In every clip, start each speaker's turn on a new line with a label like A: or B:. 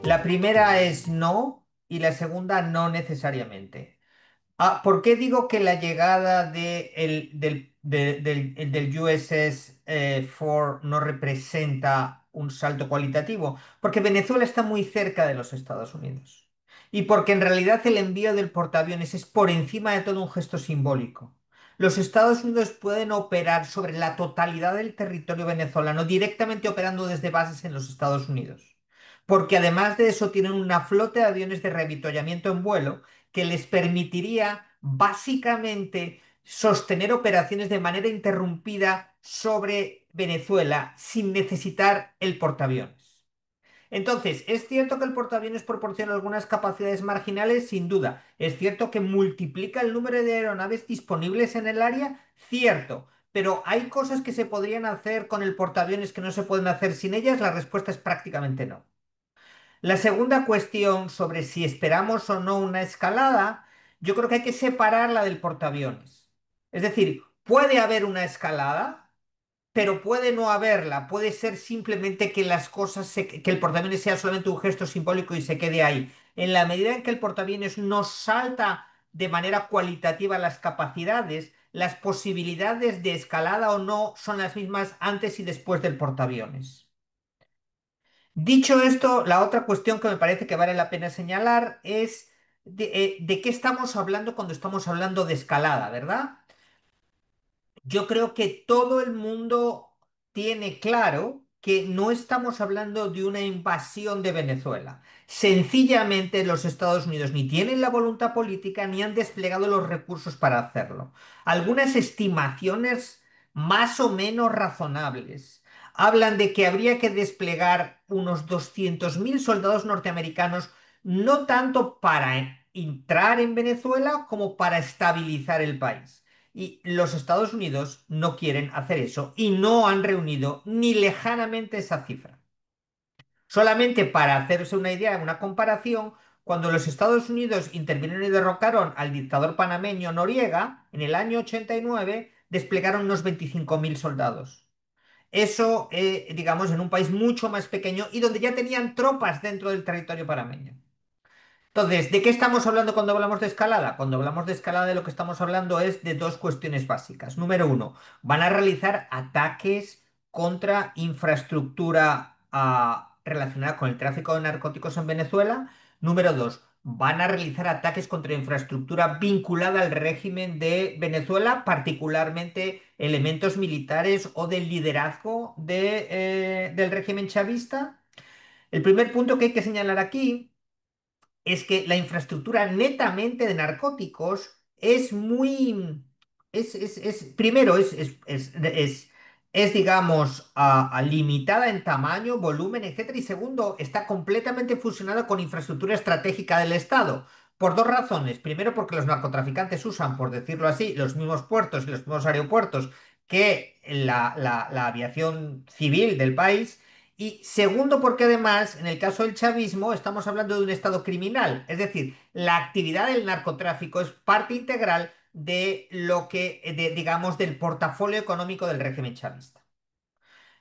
A: La primera es no y la segunda no necesariamente. ¿Por qué digo que la llegada del USS Ford no representa un salto cualitativo? Porque Venezuela está muy cerca de los Estados Unidos. Y porque en realidad el envío del portaaviones es por encima de todo un gesto simbólico. Los Estados Unidos pueden operar sobre la totalidad del territorio venezolano directamente operando desde bases en los Estados Unidos. Porque además de eso tienen una flota de aviones de reavituallamiento en vuelo que les permitiría básicamente sostener operaciones de manera interrumpida sobre Venezuela sin necesitar el portaaviones. Entonces, ¿es cierto que el portaaviones proporciona algunas capacidades marginales? Sin duda. ¿Es cierto que multiplica el número de aeronaves disponibles en el área? Cierto. Pero ¿hay cosas que se podrían hacer con el portaaviones que no se pueden hacer sin ellas? La respuesta es prácticamente no. La segunda cuestión sobre si esperamos o no una escalada, yo creo que hay que separarla del portaaviones. Es decir, puede haber una escalada, pero puede no haberla. Puede ser simplemente que las cosas, que el portaaviones sea solamente un gesto simbólico y se quede ahí. En la medida en que el portaaviones no salta de manera cualitativa las capacidades, las posibilidades de escalada o no son las mismas antes y después del portaaviones. Dicho esto, la otra cuestión que me parece que vale la pena señalar es de qué estamos hablando cuando estamos hablando de escalada, ¿verdad? Yo creo que todo el mundo tiene claro que no estamos hablando de una invasión de Venezuela. Sencillamente los Estados Unidos ni tienen la voluntad política ni han desplegado los recursos para hacerlo. Algunas estimaciones más o menos razonables hablan de que habría que desplegar unos 200.000 soldados norteamericanos, no tanto para entrar en Venezuela como para estabilizar el país. Y los Estados Unidos no quieren hacer eso y no han reunido ni lejanamente esa cifra. Solamente para hacerse una idea, una comparación, cuando los Estados Unidos intervinieron y derrocaron al dictador panameño Noriega, en el año 89 desplegaron unos 25.000 soldados. Eso, digamos, en un país mucho más pequeño y donde ya tenían tropas dentro del territorio panameño. Entonces, ¿de qué estamos hablando cuando hablamos de escalada? Cuando hablamos de escalada, de lo que estamos hablando es de dos cuestiones básicas. Número uno, van a realizar ataques contra infraestructura relacionada con el tráfico de narcóticos en Venezuela. Número dos, van a realizar ataques contra infraestructura vinculada al régimen de Venezuela, particularmente elementos militares o del liderazgo del régimen chavista. El primer punto que hay que señalar aquí es que la infraestructura netamente de narcóticos es muy, primero, digamos, limitada en tamaño, volumen, etcétera, y segundo, está completamente fusionada con infraestructura estratégica del Estado. Por dos razones. Primero, porque los narcotraficantes usan, por decirlo así, los mismos puertos y los mismos aeropuertos que la aviación civil del país. Y segundo, porque además, en el caso del chavismo, estamos hablando de un estado criminal. Es decir, la actividad del narcotráfico es parte integral de lo que, digamos, del portafolio económico del régimen chavista.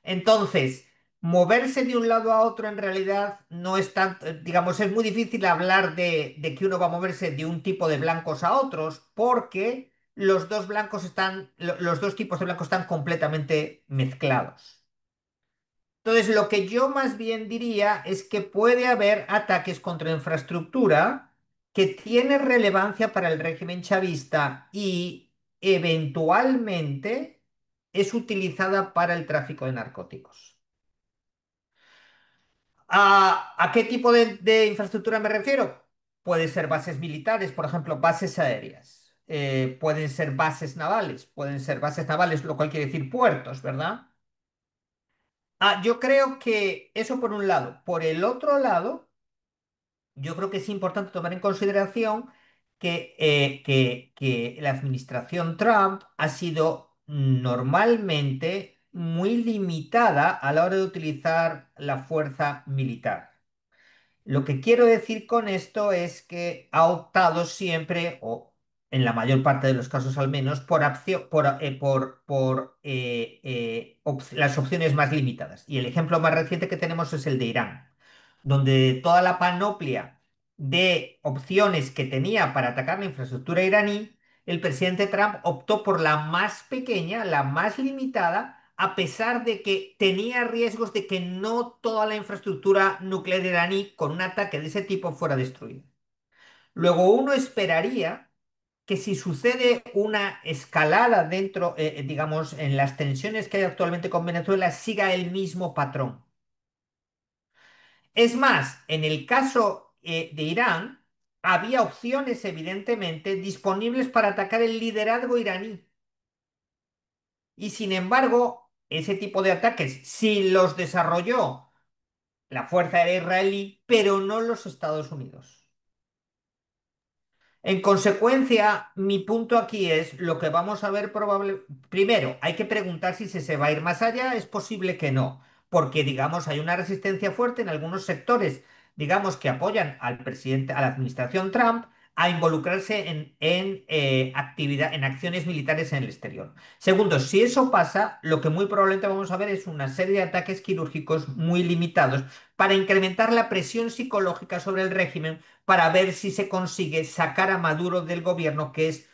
A: Entonces, moverse de un lado a otro en realidad no es tan, digamos, es muy difícil hablar de que uno va a moverse de un tipo de blancos a otros porque los dos tipos de blancos están completamente mezclados. Entonces, lo que yo más bien diría es que puede haber ataques contra infraestructura que tiene relevancia para el régimen chavista y eventualmente es utilizada para el tráfico de narcóticos. ¿A qué tipo de infraestructura me refiero? Pueden ser bases militares, por ejemplo, bases aéreas. Pueden ser bases navales, lo cual quiere decir puertos, ¿verdad? Yo creo que eso por un lado. Por el otro lado, yo creo que es importante tomar en consideración que la administración Trump ha sido normalmente muy limitada a la hora de utilizar la fuerza militar. Lo que quiero decir con esto es que ha optado siempre, o en la mayor parte de los casos al menos, por las opciones más limitadas. Y el ejemplo más reciente que tenemos es el de Irán. donde toda la panoplia de opciones que tenía para atacar la infraestructura iraní, el presidente Trump optó por la más pequeña, la más limitada, a pesar de que tenía riesgos de que no toda la infraestructura nuclear iraní con un ataque de ese tipo fuera destruida. Luego uno esperaría que si sucede una escalada dentro, digamos, en las tensiones que hay actualmente con Venezuela, siga el mismo patrón. Es más, en el caso de Irán, había opciones evidentemente disponibles para atacar el liderazgo iraní. Y sin embargo, ese tipo de ataques sí los desarrolló la Fuerza Aérea Israelí, pero no los Estados Unidos. En consecuencia, mi punto aquí es lo que vamos a ver probable. Primero, hay que preguntar si se va a ir más allá. Es posible que no, porque digamos hay una resistencia fuerte en algunos sectores, digamos que apoyan al presidente, a la administración Trump, a involucrarse en actividad, en acciones militares en el exterior. Segundo, si eso pasa, lo que muy probablemente vamos a ver es una serie de ataques quirúrgicos muy limitados para incrementar la presión psicológica sobre el régimen para ver si se consigue sacar a Maduro del gobierno, que es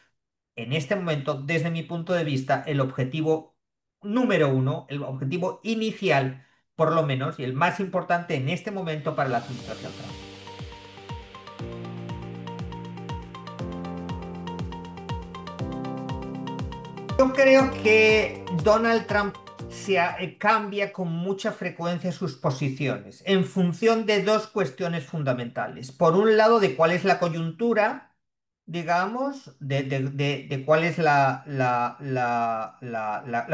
A: en este momento, desde mi punto de vista, el objetivo número uno, el objetivo inicial, por lo menos, y el más importante en este momento para la administración Trump. Yo creo que Donald Trump cambia con mucha frecuencia sus posiciones en función de dos cuestiones fundamentales. Por un lado, de cuál es la coyuntura, digamos, de cuál es la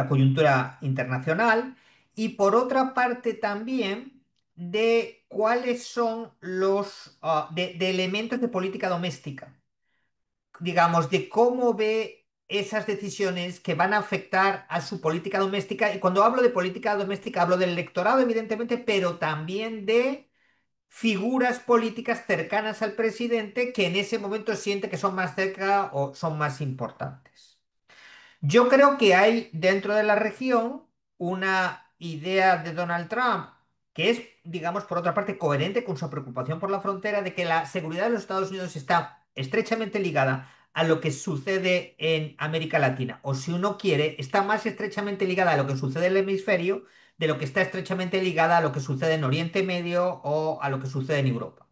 A: coyuntura internacional, y por otra parte también de cuáles son de elementos de política doméstica, digamos, de cómo ve esas decisiones que van a afectar a su política doméstica. Y cuando hablo de política doméstica, hablo del electorado, evidentemente, pero también de figuras políticas cercanas al presidente que en ese momento siente que son más cerca o son más importantes. Yo creo que hay dentro de la región una idea de Donald Trump que es, digamos, por otra parte, coherente con su preocupación por la frontera, de que la seguridad de los Estados Unidos está estrechamente ligada a lo que sucede en América Latina. O si uno quiere, está más estrechamente ligada a lo que sucede en el hemisferio de lo que está estrechamente ligada a lo que sucede en Oriente Medio o a lo que sucede en Europa.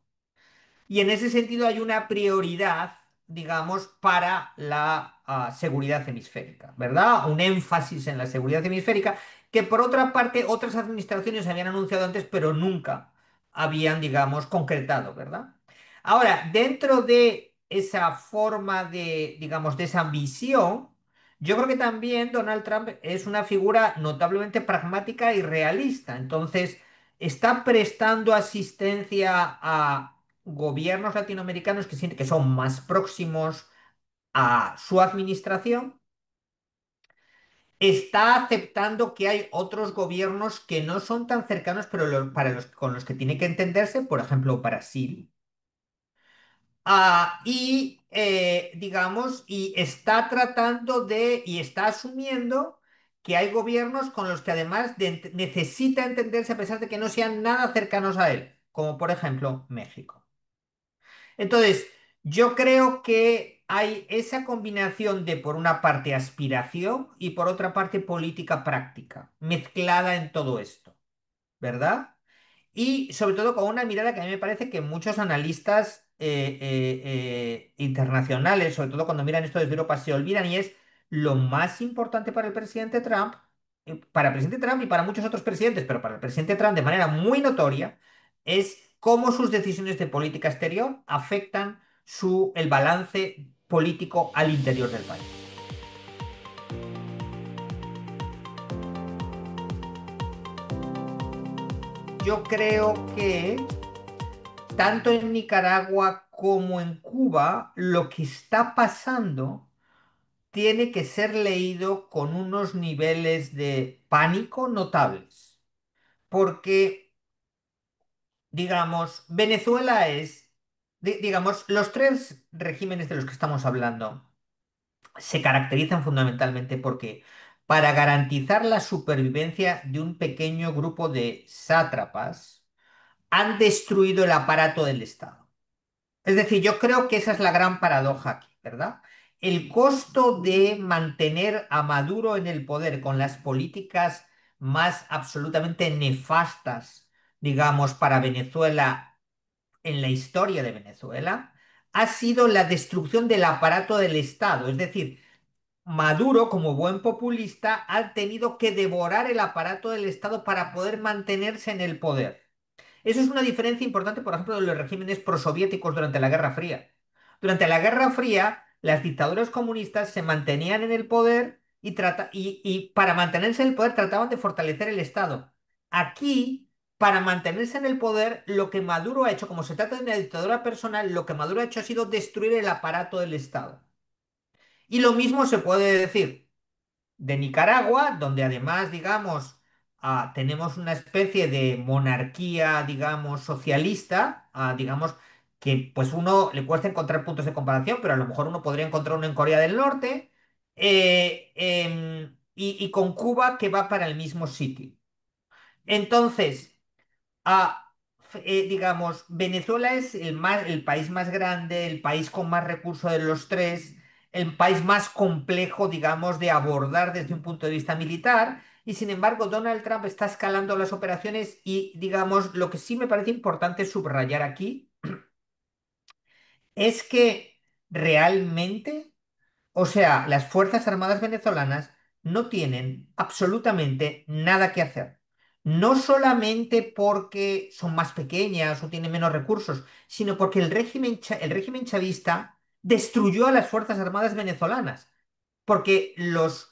A: Y en ese sentido hay una prioridad, digamos, para la seguridad hemisférica, ¿verdad? Un énfasis en la seguridad hemisférica que por otra parte otras administraciones habían anunciado antes, pero nunca habían, digamos, concretado, ¿verdad? Ahora, dentro de esa forma de, digamos, de esa visión, yo creo que también Donald Trump es una figura notablemente pragmática y realista. Entonces, está prestando asistencia a gobiernos latinoamericanos que sienten que son más próximos a su administración, está aceptando que hay otros gobiernos que no son tan cercanos, pero con los que tiene que entenderse, por ejemplo, Brasil. Digamos, y está tratando y está asumiendo que hay gobiernos con los que además necesita entenderse a pesar de que no sean nada cercanos a él, como por ejemplo México. Entonces, yo creo que hay esa combinación de, por una parte, aspiración y por otra parte, política práctica, mezclada en todo esto, ¿verdad? Y sobre todo con una mirada que a mí me parece que muchos analistas internacionales, sobre todo cuando miran esto desde Europa, se olvidan, y es lo más importante para el presidente Trump, para el presidente Trump y para muchos otros presidentes, pero para el presidente Trump de manera muy notoria, es cómo sus decisiones de política exterior afectan el balance político al interior del país. Yo creo que tanto en Nicaragua como en Cuba, lo que está pasando tiene que ser leído con unos niveles de pánico notables. Porque, digamos, Venezuela digamos, los tres regímenes de los que estamos hablando se caracterizan fundamentalmente porque para garantizar la supervivencia de un pequeño grupo de sátrapas, han destruido el aparato del Estado. Es decir, yo creo que esa es la gran paradoja aquí, ¿verdad? El costo de mantener a Maduro en el poder con las políticas más absolutamente nefastas, digamos, para Venezuela en la historia de Venezuela, ha sido la destrucción del aparato del Estado. Es decir, Maduro, como buen populista, ha tenido que devorar el aparato del Estado para poder mantenerse en el poder. Eso es una diferencia importante, por ejemplo, de los regímenes prosoviéticos durante la Guerra Fría. Durante la Guerra Fría, las dictaduras comunistas se mantenían en el poder y para mantenerse en el poder trataban de fortalecer el Estado. Aquí, para mantenerse en el poder, lo que Maduro ha hecho, como se trata de una dictadura personal, lo que Maduro ha hecho ha sido destruir el aparato del Estado. Y lo mismo se puede decir de Nicaragua, donde además, digamos, tenemos una especie de monarquía, digamos, socialista, digamos, que pues uno le cuesta encontrar puntos de comparación, pero a lo mejor uno podría encontrar uno en Corea del Norte, y con Cuba que va para el mismo sitio. Entonces, digamos, Venezuela es el país más grande, el país con más recursos de los tres, el país más complejo, digamos, de abordar desde un punto de vista militar. Y sin embargo, Donald Trump está escalando las operaciones y, digamos, lo que sí me parece importante subrayar aquí es que realmente, o sea, las Fuerzas Armadas venezolanas no tienen absolutamente nada que hacer. No solamente porque son más pequeñas o tienen menos recursos, sino porque el régimen chavista destruyó a las Fuerzas Armadas venezolanas. Porque los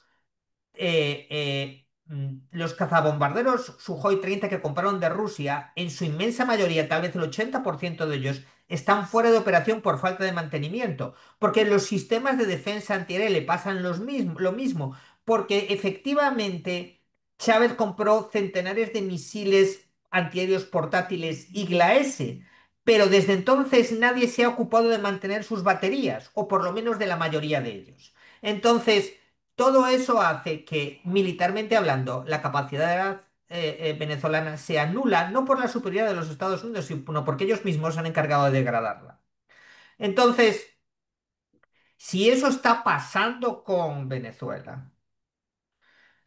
A: cazabombarderos Sukhoi 30 que compraron de Rusia, en su inmensa mayoría, tal vez el 80% de ellos, están fuera de operación por falta de mantenimiento. Porque los sistemas de defensa antiaérea le pasan lo mismo. Porque efectivamente Chávez compró centenares de misiles antiaéreos portátiles Igla-S. Pero desde entonces nadie se ha ocupado de mantener sus baterías, o por lo menos de la mayoría de ellos. Entonces, todo eso hace que, militarmente hablando, la capacidad venezolana sea nula, no por la superioridad de los Estados Unidos, sino porque ellos mismos se han encargado de degradarla. Entonces, si eso está pasando con Venezuela,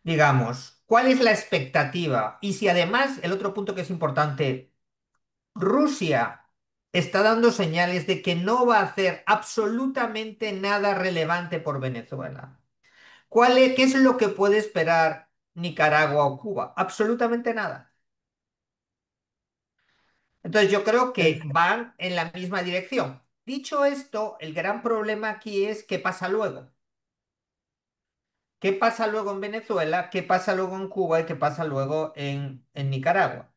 A: digamos, ¿cuál es la expectativa? Y si además, el otro punto que es importante, Rusia está dando señales de que no va a hacer absolutamente nada relevante por Venezuela. ¿Qué es lo que puede esperar Nicaragua o Cuba? Absolutamente nada. Entonces yo creo que
B: Eh,
A: van en la misma dirección. Dicho esto, el gran problema aquí es qué pasa luego. ¿Qué pasa luego en Venezuela? ¿Qué pasa luego en Cuba? ¿Y qué pasa luego en Nicaragua?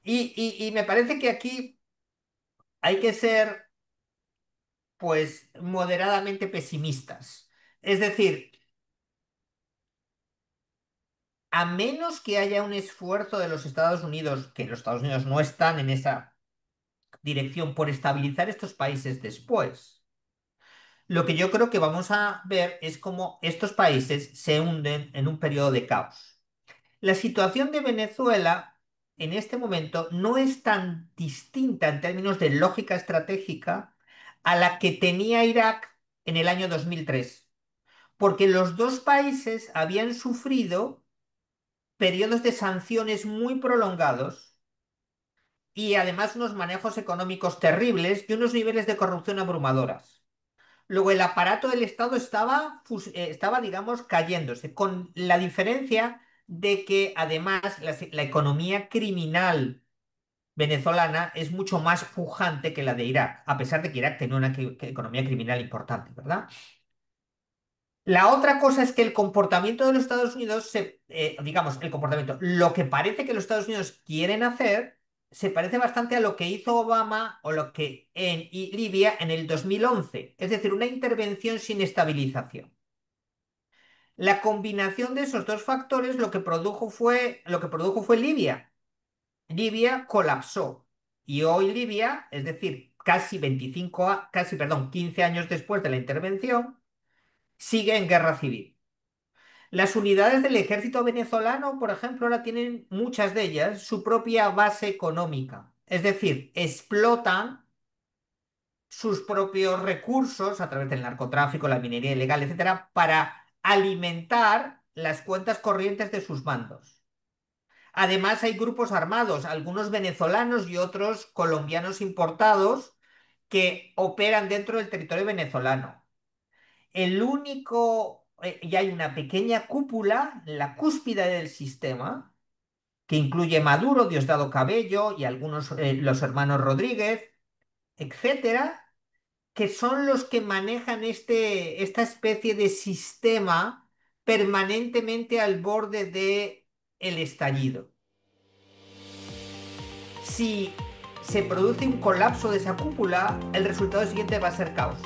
A: Y me parece que aquí hay que ser, pues, moderadamente pesimistas. Es decir, a menos que haya un esfuerzo de los Estados Unidos, que los Estados Unidos no están en esa dirección por estabilizar estos países después. Lo que yo creo que vamos a ver es cómo estos países se hunden en un periodo de caos. La situación de Venezuela en este momento no es tan distinta en términos de lógica estratégica a la que tenía Irak en el año 2003, porque los dos países habían sufrido periodos de sanciones muy prolongados y además unos manejos económicos terribles y unos niveles de corrupción abrumadoras. Luego el aparato del Estado estaba, digamos, cayéndose, con la diferencia de que además la economía criminal venezolana es mucho más pujante que la de Irak, a pesar de que Irak tenía una economía criminal importante, ¿verdad? La otra cosa es que el comportamiento de los Estados Unidos, digamos, el comportamiento, lo que parece que los Estados Unidos quieren hacer, se parece bastante a lo que hizo Obama o lo que en Libia en el 2011, es decir, una intervención sin estabilización. La combinación de esos dos factores lo que produjo fue Libia. Libia colapsó y hoy Libia, es decir, perdón, 15 años después de la intervención, sigue en guerra civil. Las unidades del ejército venezolano, por ejemplo, ahora tienen muchas de ellas su propia base económica. Es decir, explotan sus propios recursos a través del narcotráfico, la minería ilegal, etcétera, para alimentar las cuentas corrientes de sus mandos. Además, hay grupos armados, algunos venezolanos y otros colombianos importados, que operan dentro del territorio venezolano. Y hay una pequeña cúpula, la cúspide del sistema, que incluye Maduro, Diosdado Cabello y algunos, los hermanos Rodríguez, etcétera, que son los que manejan esta especie de sistema permanentemente al borde de el estallido. Si se produce un colapso de esa cúpula, el resultado siguiente va a ser caos.